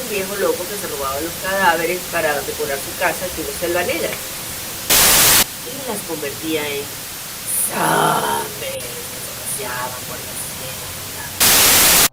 viejo loco que se robaba los cadáveres para decorar su casa que de Selva Negra y las convertía en zombies que se paseaban por las sienas.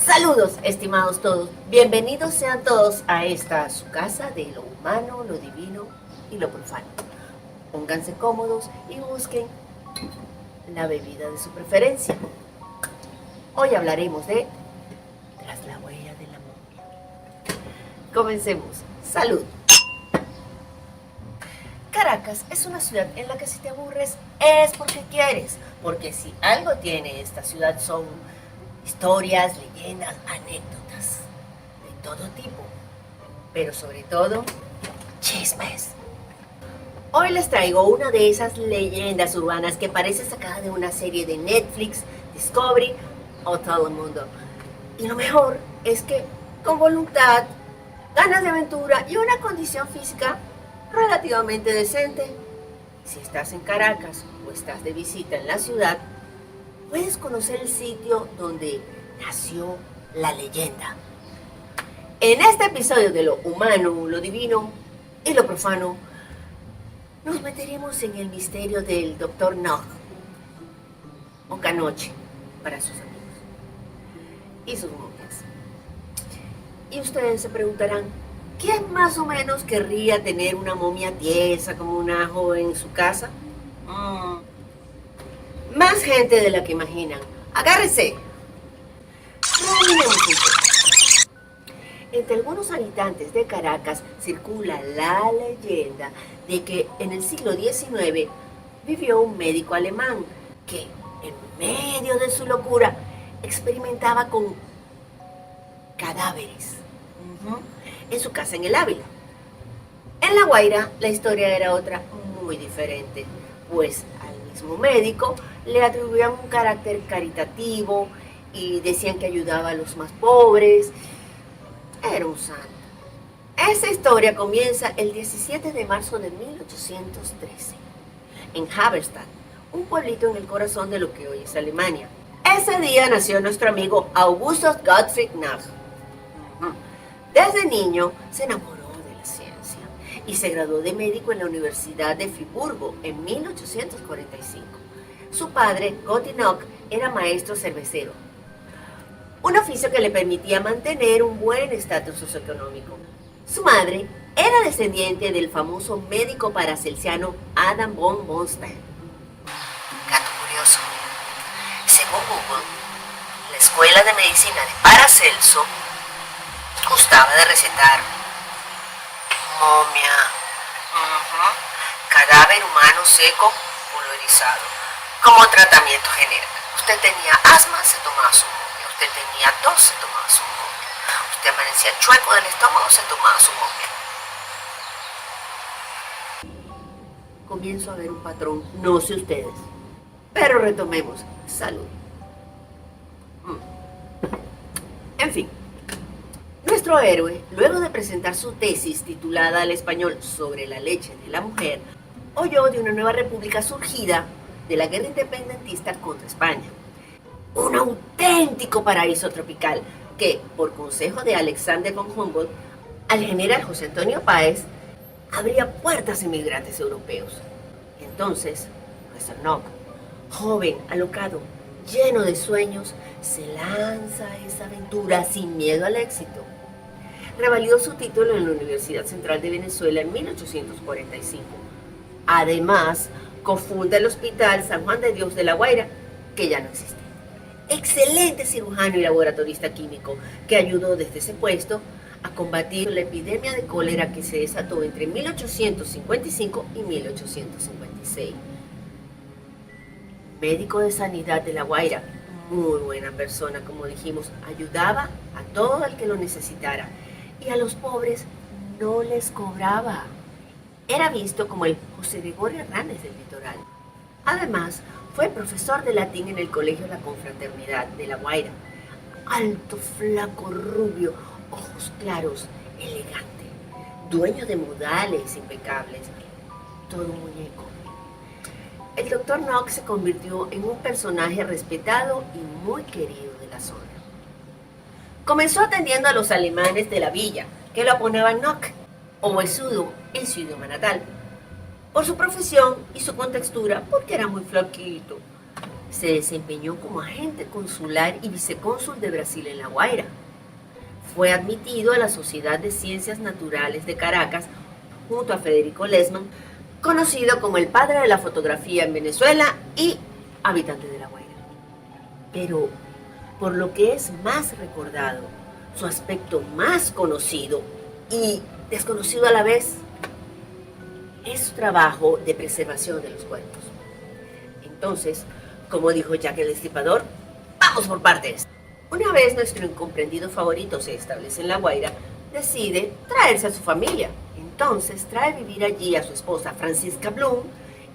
Saludos, estimados todos. Bienvenidos sean todos a esta su casa de lo humano, lo divino y lo profano. Pónganse cómodos y busquen la bebida de su preferencia. Hoy hablaremos de Tras la huella de la momia. Comencemos. Salud. Caracas es una ciudad en la que si te aburres es porque quieres, porque si algo tiene esta ciudad son historias, leyendas, anécdotas de todo tipo, pero sobre todo chismes. Hoy les traigo una de esas leyendas urbanas que parece sacada de una serie de Netflix, Discovery o Telemundo. Y lo mejor es que con voluntad, ganas de aventura y una condición física relativamente decente, si estás en Caracas o estás de visita en la ciudad, puedes conocer el sitio donde nació la leyenda. En este episodio de lo humano, lo divino y lo profano, nos meteremos en el misterio del Dr. Nog, o Canoche para sus amigos, y sus momias. Y ustedes se preguntarán, ¿quién más o menos querría tener una momia tiesa como un ajo en su casa? Más gente de la que imaginan. Agárrense. Entre algunos habitantes de Caracas circula la leyenda de que en el siglo XIX vivió un médico alemán que, en medio de su locura, experimentaba con cadáveres en su casa en el Ávila. En La Guaira la historia era otra muy diferente, pues al mismo médico le atribuían un carácter caritativo y decían que ayudaba a los más pobres. Era un santo. Esa historia comienza el 17 de marzo de 1813 en Halberstadt, un pueblito en el corazón de lo que hoy es Alemania. Ese día nació nuestro amigo Augustus Gottfried Nog. Desde niño se enamoró de la ciencia y se graduó de médico en la Universidad de Friburgo en 1845. Su padre, Gotti Nog, era maestro cervecero, un oficio que le permitía mantener un buen estatus socioeconómico. Su madre era descendiente del famoso médico paracelsiano Adam von Bonstein. Dato curioso, según Google, la escuela de medicina de Paracelso gustaba de recetar momia, cadáver humano seco pulverizado, como tratamiento general. Usted tenía asma, se tomaba su momia. Usted tenía tos, se tomaba su momia. Usted amanecía chueco del estómago, se tomaba su momia. Comienzo a ver un patrón, no sé ustedes, pero retomemos. Salud. En fin, nuestro héroe, luego de presentar su tesis titulada al español sobre la leche de la mujer, oyó de una nueva república surgida de la guerra independentista contra España. Un auténtico paraíso tropical que, por consejo de Alexander von Humboldt, al general José Antonio Páez, abría puertas a inmigrantes europeos. Entonces, nuestro Nog, joven, alocado, lleno de sueños, se lanza a esa aventura sin miedo al éxito. Revalidó su título en la Universidad Central de Venezuela en 1845. Además, cofunda el Hospital San Juan de Dios de La Guaira, que ya no existe. Excelente cirujano y laboratorista químico que ayudó desde ese puesto a combatir la epidemia de cólera que se desató entre 1855 y 1856. Médico de sanidad de La Guaira, muy buena persona, como dijimos, ayudaba a todo el que lo necesitara y a los pobres no les cobraba. Era visto como el José Gregorio Hernández del litoral. Además, Fue profesor de latín en el colegio La Confraternidad de La Guaira. Alto, flaco, rubio, ojos claros, elegante, dueño de modales impecables, todo un muñeco. El doctor Knox se convirtió en un personaje respetado y muy querido de la zona. Comenzó atendiendo a los alemanes de la villa, que lo apodaban Knock, o huesudo en su idioma natal, por su profesión y su contextura, porque era muy flaquito. Se desempeñó como agente consular y vicecónsul de Brasil en La Guaira. Fue admitido a la Sociedad de Ciencias Naturales de Caracas junto a Federico Lesman, conocido como el padre de la fotografía en Venezuela y habitante de La Guaira. Pero, por lo que es más recordado, su aspecto más conocido y desconocido a la vez, es su trabajo de preservación de los cuerpos. Entonces, como dijo Jack el Destripador, ¡vamos por partes! Una vez nuestro incomprendido favorito se establece en La Guaira, decide traerse a su familia. Entonces trae a vivir allí a su esposa Francisca Bloom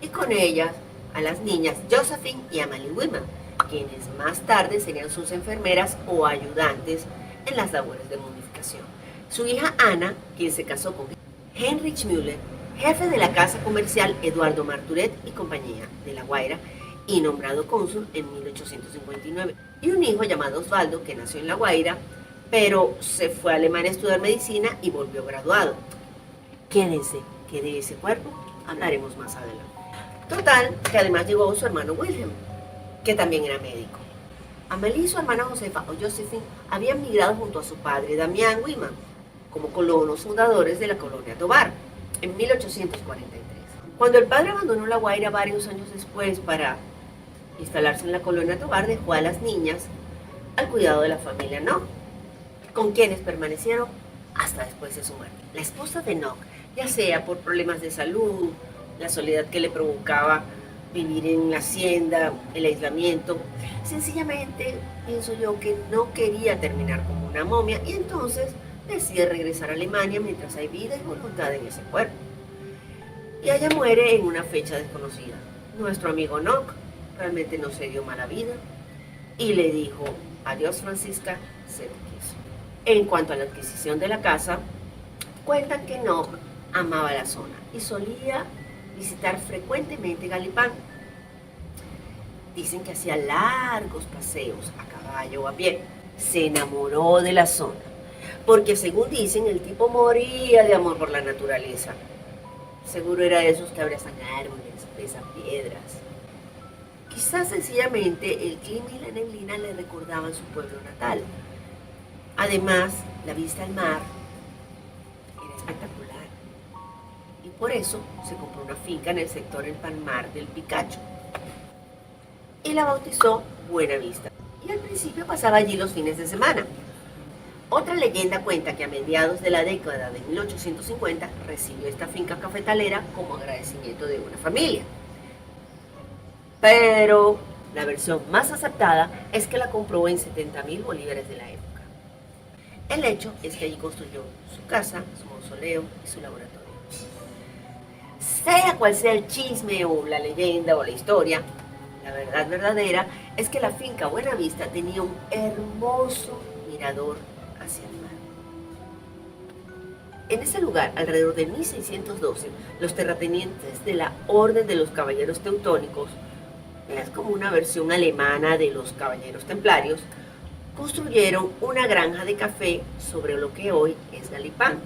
y con ella a las niñas Josephine y Amalie Wiman, quienes más tarde serían sus enfermeras o ayudantes en las labores de momificación. Su hija Ana, quien se casó con Heinrich Müller, jefe de la casa comercial Eduardo Marturet y compañía de La Guaira y nombrado cónsul en 1859, y un hijo llamado Osvaldo que nació en La Guaira, pero se fue a Alemania a estudiar medicina y volvió graduado. Quédense, que de ese cuerpo hablaremos más adelante. Total, que además llegó su hermano Wilhelm, que también era médico. Amelie y su hermana Josefa o Josephine habían migrado junto a su padre Damián Wiman como colonos fundadores de la colonia Tovar en 1843. Cuando el padre abandonó La Guaira varios años después para instalarse en la colonia Tovar, dejó a las niñas al cuidado de la familia Knock, con quienes permanecieron hasta después de su muerte. La esposa de Knock, ya sea por problemas de salud, la soledad que le provocaba vivir en la hacienda, el aislamiento, sencillamente pienso yo que no quería terminar como una momia y entonces decide regresar a Alemania mientras hay vida y voluntad en ese cuerpo. Y ella muere en una fecha desconocida. Nuestro amigo Knock realmente no se dio mala vida y le dijo: adiós Francisca, se te quiso. En cuanto a la adquisición de la casa, cuentan que Knock amaba la zona y solía visitar frecuentemente Galipán. Dicen que hacía largos paseos a caballo o a pie. Se enamoró de la zona, porque según dicen, el tipo moría de amor por la naturaleza. Seguro era de esos que abrazan árboles, besan piedras. Quizás sencillamente el clima y la neblina le recordaban su pueblo natal. Además, la vista al mar era espectacular. Y por eso se compró una finca en el sector El Palmar del Picacho. Y la bautizó Buena Vista. Y al principio pasaba allí los fines de semana. Otra leyenda cuenta que a mediados de la década de 1850 recibió esta finca cafetalera como agradecimiento de una familia. Pero la versión más aceptada es que la compró en 70.000 bolívares de la época. El hecho es que allí construyó su casa, su mausoleo y su laboratorio. Sea cual sea el chisme o la leyenda o la historia, la verdad verdadera es que la finca Buena Vista tenía un hermoso mirador hacia el mar. En ese lugar, alrededor de 1612, los terratenientes de la Orden de los Caballeros Teutónicos, es como una versión alemana de los Caballeros Templarios, construyeron una granja de café sobre lo que hoy es Galipán.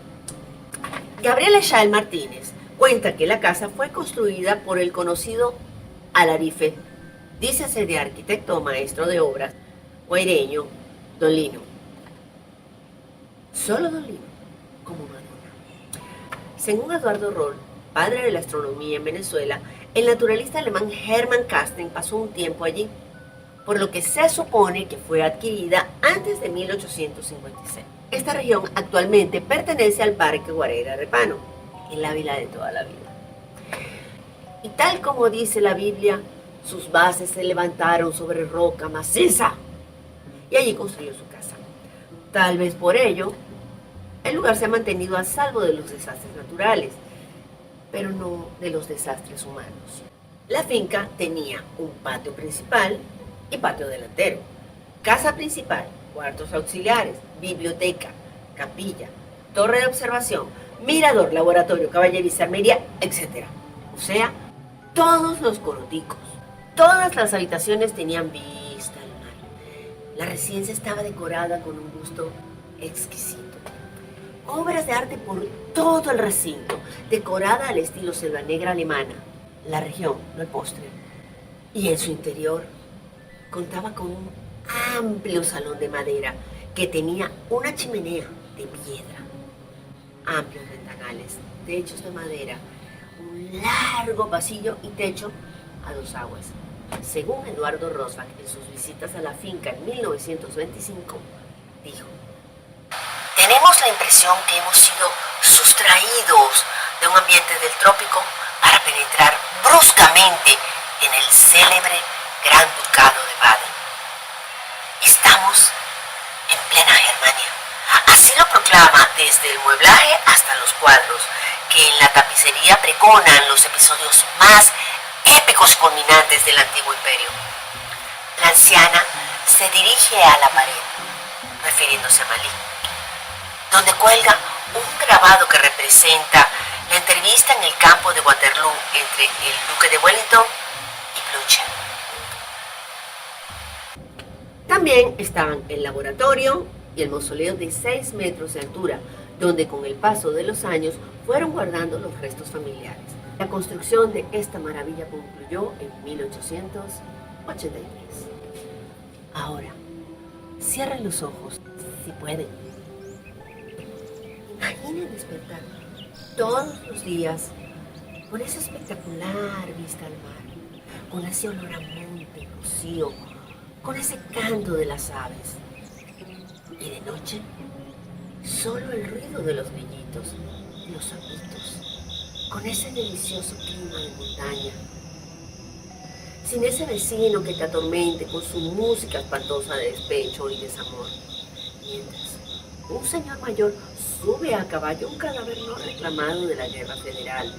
Gabriel Echal Martínez cuenta que la casa fue construida por el conocido alarife, dícese de arquitecto o maestro de obras, guaireño, Don Lino. Solo Don Lino, como Madonna. Según Eduardo Roll, padre de la astronomía en Venezuela, el naturalista alemán Hermann Casten pasó un tiempo allí, por lo que se supone que fue adquirida antes de 1856. Esta región actualmente pertenece al Parque Guareira Repano, el Ávila de toda la vida. Y tal como dice la Biblia, sus bases se levantaron sobre roca maciza y allí construyó su casa. Tal vez por ello, el lugar se ha mantenido a salvo de los desastres naturales, pero no de los desastres humanos. La finca tenía un patio principal y patio delantero, casa principal, cuartos auxiliares, biblioteca, capilla, torre de observación, mirador, laboratorio, caballerizas, armería, etc. O sea, todos los coroticos, todas las habitaciones tenían vista al mar. La residencia estaba decorada con un gusto exquisito. Obras de arte por todo el recinto, decorada al estilo selva negra alemana. La región, no el postre. Y en su interior contaba con un amplio salón de madera que tenía una chimenea de piedra, amplios ventanales, techos de madera, un largo pasillo y techo a dos aguas. Según Eduardo Rosbach, en sus visitas a la finca en 1925, dijo: tenemos la impresión que hemos sido sustraídos de un ambiente del trópico para penetrar bruscamente en el célebre Gran Ducado de Baden. Estamos en plena Germania. Así lo proclama desde el mueblaje hasta los cuadros, que en la tapicería pregonan los episodios más épicos y culminantes del antiguo imperio. La anciana se dirige a la pared, refiriéndose a Malí, donde cuelga un grabado que representa la entrevista en el campo de Waterloo entre el duque de Wellington y Blücher. También estaban el laboratorio y el mausoleo de 6 metros de altura, donde con el paso de los años fueron guardando los restos familiares. La construcción de esta maravilla concluyó en 1883. Ahora, cierren los ojos, si pueden. Imaginen despertar todos los días con esa espectacular vista al mar, con ese olor a monte, rocío, con ese canto de las aves. Y de noche, solo el ruido de los grillitos, los sapitos, con ese delicioso clima de montaña. Sin ese vecino que te atormente con su música espantosa de despecho y desamor. Mientras un señor mayor sube a caballo un cadáver no reclamado de la guerra federal,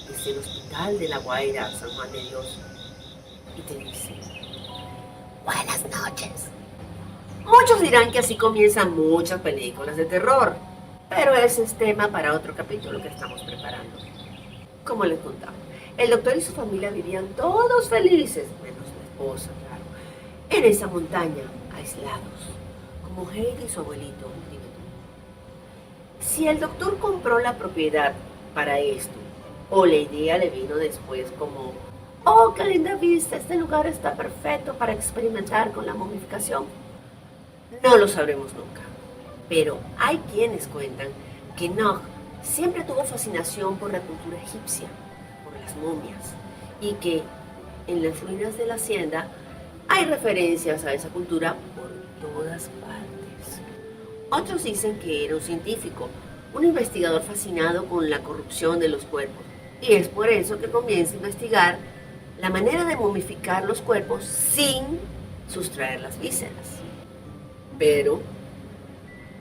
desde el hospital de La Guaira a San Juan de Dios, y te dice: buenas noches. Muchos dirán que así comienzan muchas películas de terror, pero ese es tema para otro capítulo que estamos preparando. Como les contaba, el doctor y su familia vivían todos felices, menos la esposa, claro, en esa montaña, aislados, como Heidi y su abuelito. Si el doctor compró la propiedad para esto, o la idea le vino después como: oh, qué linda vista, este lugar está perfecto para experimentar con la momificación, no lo sabremos nunca. Pero hay quienes cuentan que Nog siempre tuvo fascinación por la cultura egipcia, por las momias, y que en las ruinas de la hacienda hay referencias a esa cultura por todas partes. Otros dicen que era un científico, un investigador fascinado con la corrupción de los cuerpos, y es por eso que comienza a investigar la manera de momificar los cuerpos sin sustraer las vísceras. Pero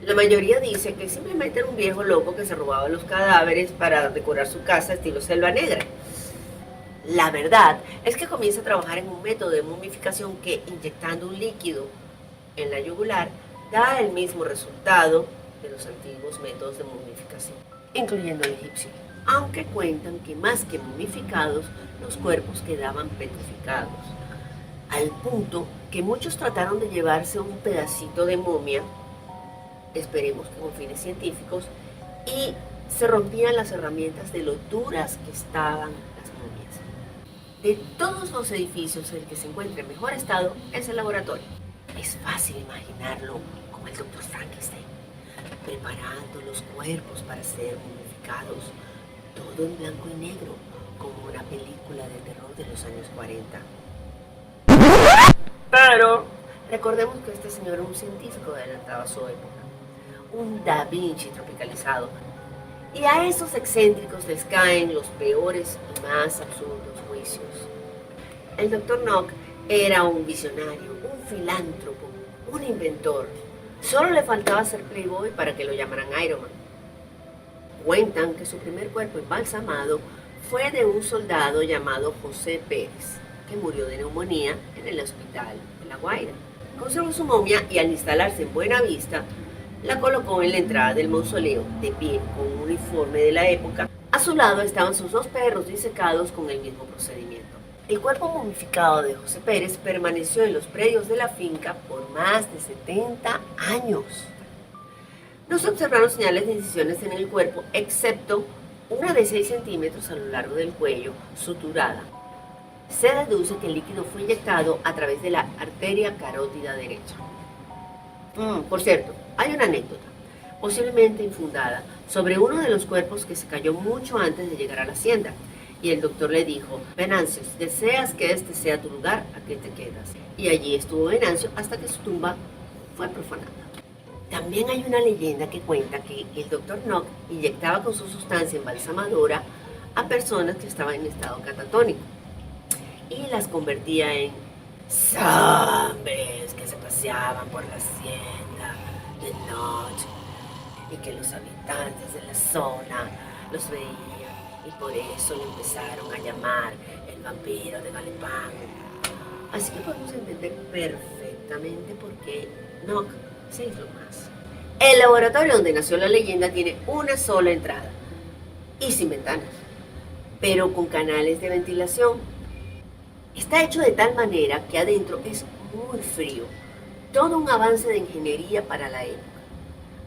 la mayoría dice que simplemente era un viejo loco que se robaba los cadáveres para decorar su casa estilo selva negra. La verdad es que comienza a trabajar en un método de momificación que, inyectando un líquido en la yugular, da el mismo resultado de los antiguos métodos de momificación, incluyendo el egipcio. Aunque cuentan que más que momificados, los cuerpos quedaban petrificados, al punto que muchos trataron de llevarse un pedacito de momia, esperemos que con fines científicos, y se rompían las herramientas de lo duras que estaban las momias. De todos los edificios, el que se encuentra en mejor estado es el laboratorio. Es fácil imaginarlo como el Dr. Frankenstein, preparando los cuerpos para ser momificados, todo en blanco y negro, como una película de terror de los años 40. Pero recordemos que este señor era un científico adelantado a su época, un Da Vinci tropicalizado, y a esos excéntricos les caen los peores y más absurdos juicios. El Dr. Nog era un visionario, un filántropo, un inventor. Solo le faltaba ser playboy para que lo llamaran Iron Man. Cuentan que su primer cuerpo embalsamado fue de un soldado llamado José Pérez, que murió de neumonía en el hospital de La Guaira. Conservó su momia y al instalarse en Buena Vista, la colocó en la entrada del mausoleo, de pie, con un uniforme de la época. A su lado estaban sus dos perros disecados con el mismo procedimiento. El cuerpo momificado de José Pérez permaneció en los predios de la finca por más de 70 años. No se observaron señales de incisiones en el cuerpo, excepto una de 6 centímetros a lo largo del cuello, suturada. Se deduce que el líquido fue inyectado a través de la arteria carótida derecha. Por cierto, hay una anécdota, posiblemente infundada, sobre uno de los cuerpos que se cayó mucho antes de llegar a la hacienda. Y el doctor le dijo: Venancio, si deseas que este sea tu lugar, aquí te quedas. Y allí estuvo Venancio hasta que su tumba fue profanada. También hay una leyenda que cuenta que el doctor Nock inyectaba con su sustancia embalsamadora a personas que estaban en estado catatónico y las convertía en zombies que se paseaban por la hacienda de noche y que los habitantes de la zona los veían y por eso le empezaron a llamar el vampiro de Galepán. Así que podemos entender perfectamente por qué Nock se hizo más. El laboratorio donde nació la leyenda tiene una sola entrada y sin ventanas, pero con canales de ventilación. Está hecho de tal manera que adentro es muy frío, todo un avance de ingeniería para la época.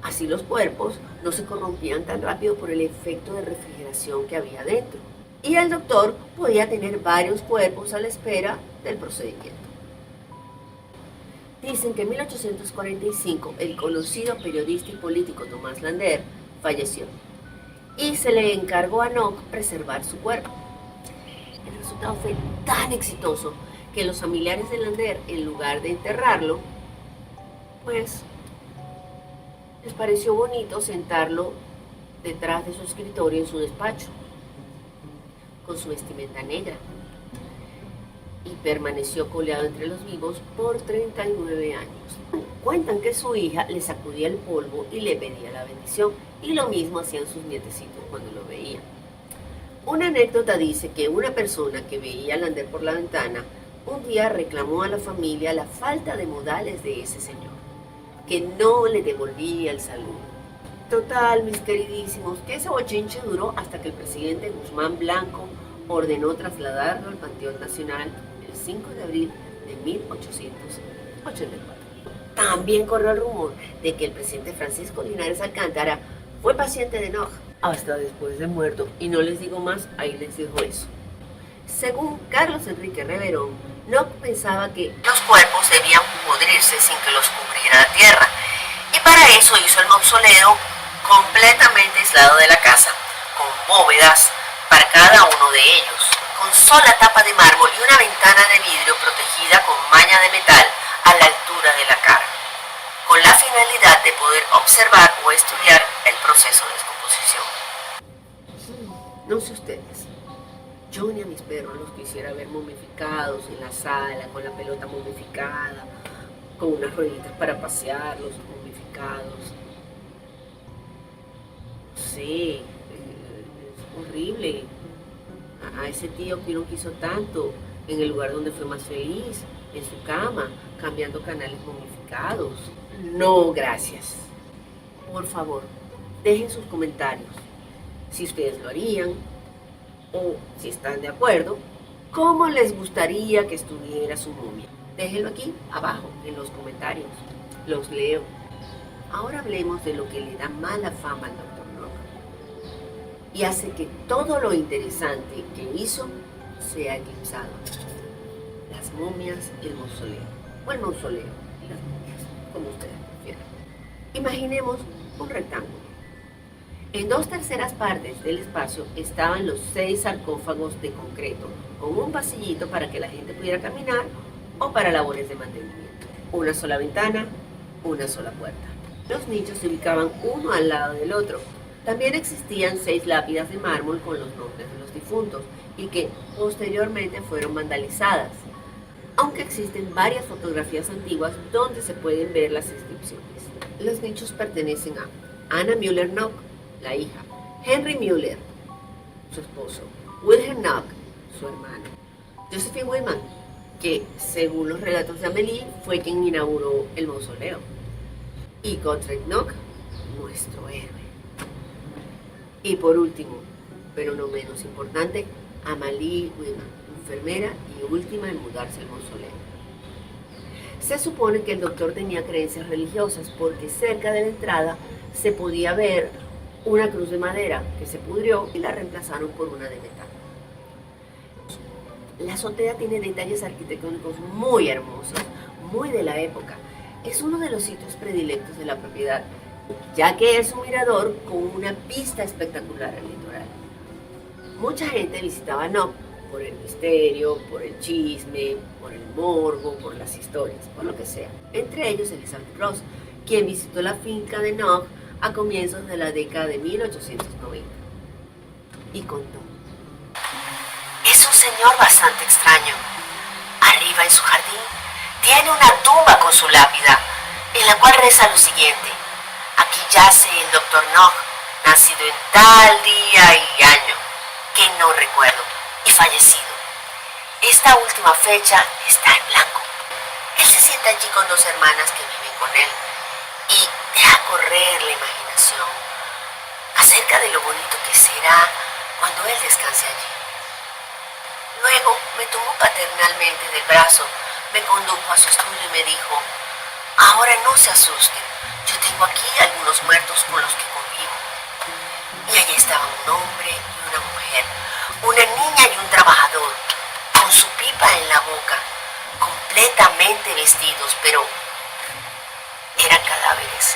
Así los cuerpos no se corrompían tan rápido por el efecto de refrigeración que había dentro. Y el doctor podía tener varios cuerpos a la espera del procedimiento. Dicen que en 1845 el conocido periodista y político Tomás Lander falleció y se le encargó a Nock preservar su cuerpo. El resultado fue tan exitoso que los familiares de Lander, en lugar de enterrarlo, pues les pareció bonito sentarlo detrás de su escritorio en su despacho, con su vestimenta negra, y permaneció coleado entre los vivos por 39 años. Cuentan que su hija le sacudía el polvo y le pedía la bendición, y lo mismo hacían sus nietecitos cuando lo veían. Una anécdota dice que una persona que veía a Lander por la ventana un día reclamó a la familia la falta de modales de ese señor, que no le devolvía el saludo. Total, mis queridísimos, que ese bochinche duró hasta que el presidente Guzmán Blanco ordenó trasladarlo al Panteón Nacional el 5 de abril de 1884. También corrió el rumor de que el presidente Francisco Linares Alcántara fue paciente de Nock hasta después de muerto, y no les digo más, ahí les dejo eso. Según Carlos Enrique Reverón, Nock pensaba que los cuerpos debían pudrirse sin que los cubriera la tierra, y para eso hizo el mausoleo completamente aislado de la casa, con bóvedas para cada uno de ellos, con sola tapa de mármol y una ventana de vidrio protegida con malla de metal a la altura de la cara, con la finalidad de poder observar o estudiar el proceso de descomposición. No sé ustedes, yo ni a mis perros los quisiera ver momificados en la sala, con la pelota momificada, con unas rueditas para pasearlos, momificados. Sí, es horrible. A ese tío que uno quiso tanto, en el lugar donde fue más feliz, en su cama, cambiando canales momificados. No, gracias. Por favor, dejen sus comentarios. Si ustedes lo harían, o si están de acuerdo, ¿cómo les gustaría que estuviera su momia? Déjenlo aquí abajo en los comentarios. Los leo. Ahora hablemos de lo que le da mala fama al Dr. Nock y hace que todo lo interesante que hizo sea eclipsado. Las momias y el mausoleo. O el mausoleo y las momias, como ustedes prefieran. Imaginemos un rectángulo. En 2/3 partes del espacio estaban los 6 sarcófagos de concreto, con un pasillito para que la gente pudiera caminar o para labores de mantenimiento. Una sola ventana, una sola puerta. Los nichos se ubicaban uno al lado del otro. También existían 6 lápidas de mármol con los nombres de los difuntos y que posteriormente fueron vandalizadas, aunque existen varias fotografías antiguas donde se pueden ver las inscripciones. Los nichos pertenecen a Anna Müller Nock, la hija, Henry Müller, su esposo, Wilhelm Nock, su hermano, Josephine Whitman, que según los relatos de Amélie fue quien inauguró el mausoleo, y Gottfried Nock, nuestro héroe. Y por último, pero no menos importante, Amalie Whitman, enfermera y última en mudarse al mausoleo. Se supone que el doctor tenía creencias religiosas porque cerca de la entrada se podía ver una cruz de madera que se pudrió y la reemplazaron por una de metal. La azotea tiene detalles arquitectónicos muy hermosos, muy de la época. Es uno de los sitios predilectos de la propiedad, ya que es un mirador con una vista espectacular al litoral. Mucha gente visitaba Nock por el misterio, por el chisme, por el morbo, por las historias, por lo que sea. Entre ellos Elizabeth Ross, quien visitó la finca de Nock a comienzos de la década de 1890. Y contó: es un señor bastante extraño. Arriba en su jardín tiene una tumba con su lápida, en la cual reza lo siguiente: aquí yace el doctor Nock, nacido en tal día y año, que no recuerdo, y fallecido. Esta última fecha está en blanco. Él se sienta allí con dos hermanas que viven con él y deja correr la imaginación acerca de lo bonito que será cuando él descanse allí. Luego me tomó paternalmente del brazo, me condujo a su estudio y me dijo: ahora no se asusten, yo tengo aquí algunos muertos con los que convivo. Y allí estaban un hombre y una mujer, una niña y un trabajador, con su pipa en la boca, completamente vestidos, pero eran cadáveres.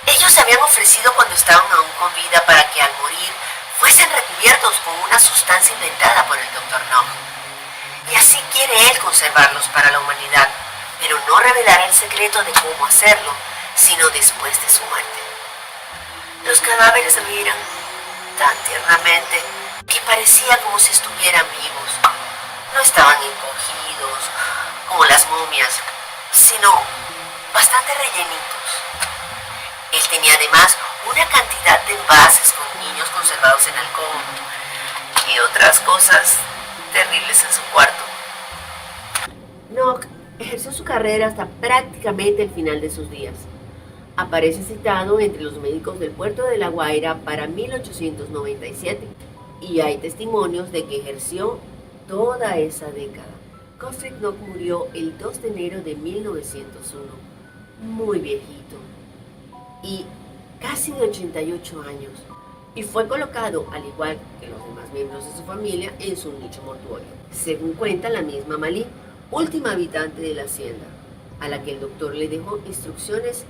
Ellos se habían ofrecido cuando estaban aún con vida para que al morir fuesen recubiertos con una sustancia inventada por el doctor Nock. Y así quiere él conservarlos para la humanidad, pero no revelará el secreto de cómo hacerlo, sino después de su muerte. Los cadáveres miran tan tiernamente que parecía como si estuvieran vivos. No estaban encogidos como las momias, sino bastante rellenitos. Él tenía además una cantidad de envases con niños conservados en alcohol y otras cosas terribles en su cuarto. Nock ejerció su carrera hasta prácticamente el final de sus días. Aparece citado entre los médicos del puerto de La Guaira para 1897 y hay testimonios de que ejerció toda esa década. Gottfried Nock murió el 2 de enero de 1901, muy viejito y casi de 88 años, y fue colocado, al igual que los demás miembros de su familia, en su nicho mortuorio. Según cuenta la misma Amalie, última habitante de la hacienda, a la que el doctor le dejó instrucciones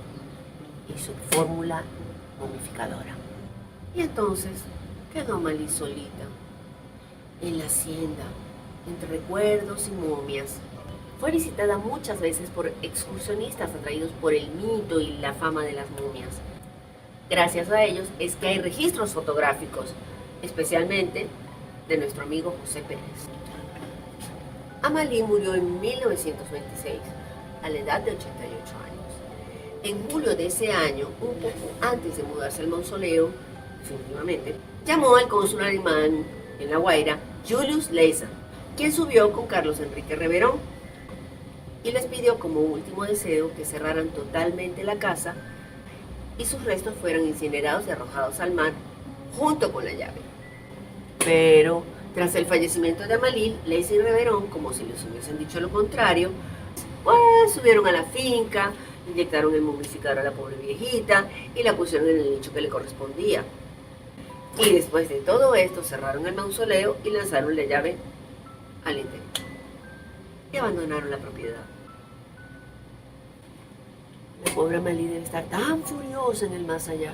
y su fórmula momificadora. Y entonces quedó Amalie solita, en la hacienda, entre recuerdos y momias. Fue visitada muchas veces por excursionistas atraídos por el mito y la fama de las momias. Gracias a ellos es que hay registros fotográficos, especialmente de nuestro amigo José Pérez. Amalie murió en 1926, a la edad de 88 años. En julio de ese año, un poco antes de mudarse al mausoleo, definitivamente, llamó al cónsul alemán en La Guaira, Julius Leisa, quien subió con Carlos Enrique Reverón y les pidió como último deseo que cerraran totalmente la casa y sus restos fueran incinerados y arrojados al mar junto con la llave. Pero tras el fallecimiento de Amalie, Leisa y Reverón, como si les hubiesen dicho lo contrario, pues subieron a la finca, inyectaron el momificador a la pobre viejita y la pusieron en el nicho que le correspondía. Y después de todo esto cerraron el mausoleo y lanzaron la llave al interior y abandonaron la propiedad. La pobre Amalie debe estar tan furiosa en el más allá.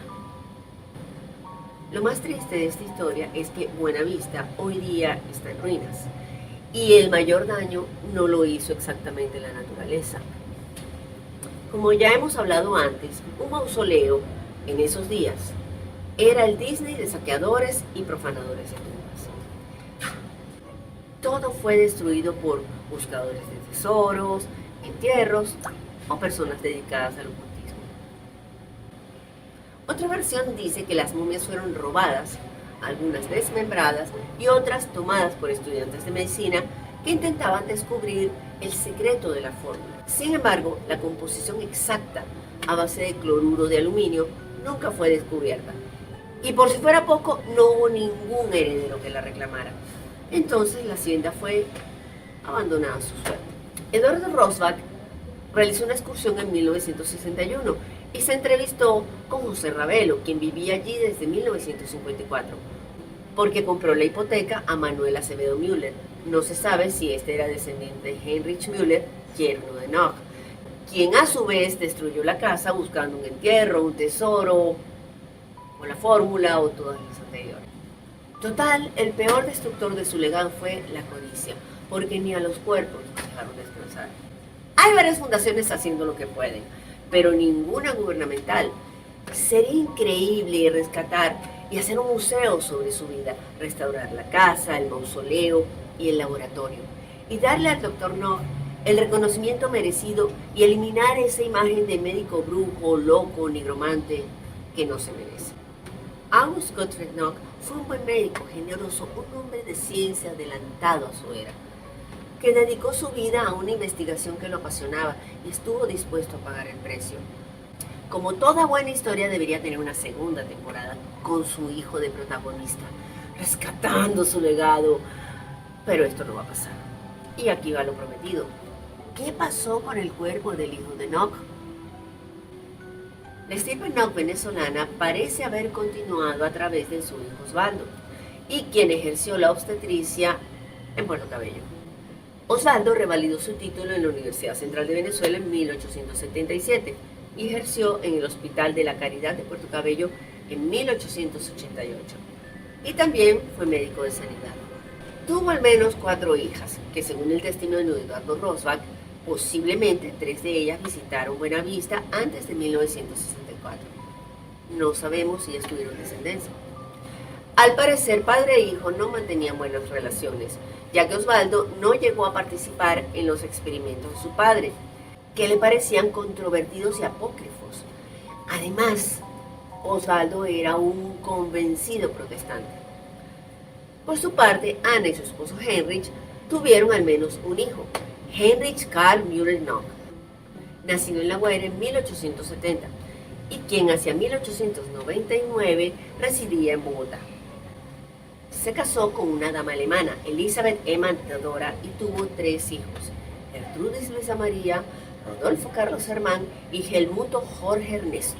Lo más triste de esta historia es que Buenavista hoy día está en ruinas y el mayor daño no lo hizo exactamente la naturaleza. Como ya hemos hablado antes, un mausoleo en esos días era el Disney de saqueadores y profanadores de tumbas. Todo fue destruido por buscadores de tesoros, entierros o personas dedicadas al ocultismo. Otra versión dice que las momias fueron robadas algunas desmembradas y otras tomadas por estudiantes de medicina que intentaban descubrir el secreto de la fórmula. Sin embargo, la composición exacta a base de cloruro de aluminio nunca fue descubierta. Y por si fuera poco, no hubo ningún heredero que la reclamara. Entonces la hacienda fue abandonada a su suerte. Eduardo Rosbach realizó una excursión en 1961 y se entrevistó con José Ravelo, quien vivía allí desde 1954, porque compró la hipoteca a Manuel Acevedo Müller. No se sabe si este era descendiente de Heinrich Müller, yerno de Nock, quien a su vez destruyó la casa buscando un entierro, un tesoro, o la fórmula, o todas las anteriores. Total, el peor destructor de su legado fue la codicia, porque ni a los cuerpos los dejaron descansar. Hay varias fundaciones haciendo lo que pueden, pero ninguna gubernamental. Sería increíble rescatar y hacer un museo sobre su vida, restaurar la casa, el mausoleo y el laboratorio, y darle al Dr. Nock el reconocimiento merecido y eliminar esa imagen de médico brujo, loco, nigromante que no se merece. August Gottfried Nock fue un buen médico, generoso, un hombre de ciencia adelantado a su era, que dedicó su vida a una investigación que lo apasionaba y estuvo dispuesto a pagar el precio. Como toda buena historia, debería tener una segunda temporada con su hijo de protagonista, rescatando su legado, pero esto no va a pasar. Y aquí va lo prometido. ¿Qué pasó con el cuerpo del hijo de Nock? La estirpe Nock venezolana parece haber continuado a través de su hijo Osvaldo, y quien ejerció la obstetricia en Puerto Cabello. Osvaldo revalidó su título en la Universidad Central de Venezuela en 1877 y ejerció en el Hospital de la Caridad de Puerto Cabello en 1888. Y también fue médico de sanidad. Tuvo al menos 4 hijas, que según el testimonio de Eduardo Rosbach, posiblemente 3 de ellas visitaron Buenavista antes de 1964. No sabemos si ellas tuvieron descendencia. Al parecer, padre e hijo no mantenían buenas relaciones, ya que Osvaldo no llegó a participar en los experimentos de su padre, que le parecían controvertidos y apócrifos. Además, Osvaldo era un convencido protestante. Por su parte, Ana y su esposo Heinrich tuvieron al menos un hijo, Heinrich Karl Müller Nock, nacido en La Guaira en 1870, y quien hacia 1899 residía en Bogotá. Se casó con una dama alemana, Elisabeth Emma Theodora, y tuvo 3 hijos, Gertrudis Luisa María, Rodolfo Carlos Hermann y Helmuto Jorge Ernesto.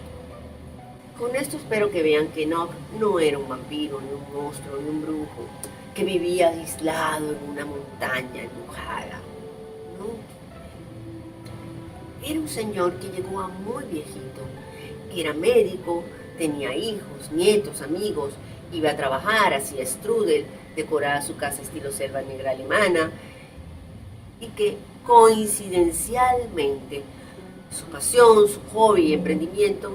Con esto espero que vean que Nock no era un vampiro, ni un monstruo, ni un brujo, que vivía aislado en una montaña embrujada. No. Era un señor que llegó a muy viejito, que era médico, tenía hijos, nietos, amigos, iba a trabajar, hacía strudel, decoraba su casa estilo selva negra alemana, y que coincidencialmente su pasión, su hobby y emprendimiento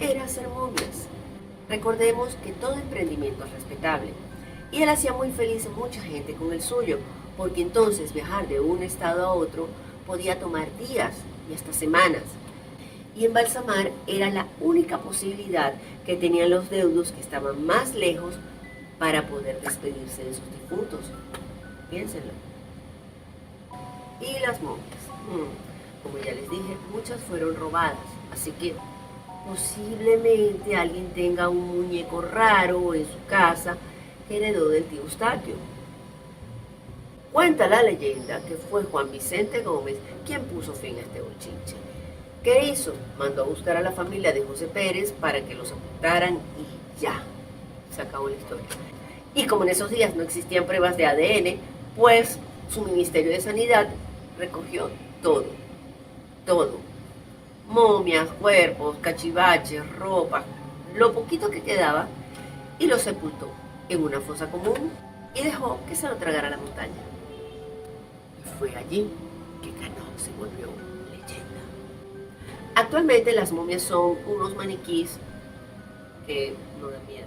era hacer momias. Recordemos que todo emprendimiento es respetable, y él hacía muy feliz a mucha gente con el suyo, porque entonces viajar de un estado a otro podía tomar días y hasta semanas, y embalsamar era la única posibilidad que tenían los deudos que estaban más lejos para poder despedirse de sus difuntos. Piénsenlo. Y las momias, como ya les dije, muchas fueron robadas, así que posiblemente alguien tenga un muñeco raro en su casa que heredó del tío Eustaquio. Cuenta la leyenda que fue Juan Vicente Gómez quien puso fin a este bochinche. ¿Qué hizo? Mandó a buscar a la familia de José Pérez para que los sepultaran y ya, se acabó la historia. Y como en esos días no existían pruebas de ADN, pues su Ministerio de Sanidad recogió todo, momias, cuerpos, cachivaches, ropa, lo poquito que quedaba, y lo sepultó en una fosa común y dejó que se lo tragara la montaña. Y fue allí que Canoa se volvió leyenda. Actualmente las momias son unos maniquís que no dan miedo,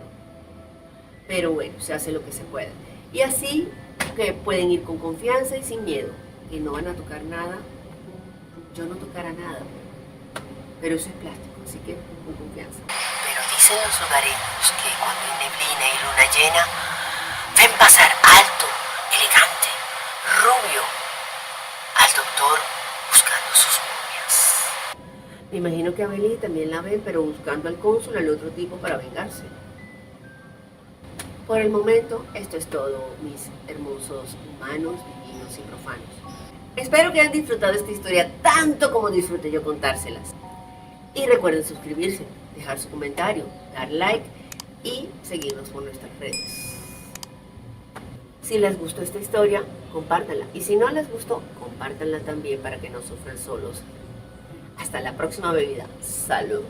pero bueno, se hace lo que se puede. Y así que pueden ir con confianza y sin miedo, que no van a tocar nada. Yo no tocara nada, pero eso es plástico, así que con confianza. Pero dice dicen los lugareños que cuando hay neblina y luna llena, ven pasar alto, elegante, rubio, al doctor buscando sus momias. Me imagino que a Beli también la ven, pero buscando al cónsul, al otro tipo, para vengarse. Por el momento, esto es todo, mis hermosos humanos, divinos y profanos. Espero que hayan disfrutado esta historia tanto como disfruté yo contárselas. Y recuerden suscribirse, dejar su comentario, dar like y seguirnos por nuestras redes. Si les gustó esta historia, compártanla. Y si no les gustó, compártanla también para que no sufran solos. Hasta la próxima bebida. Salud.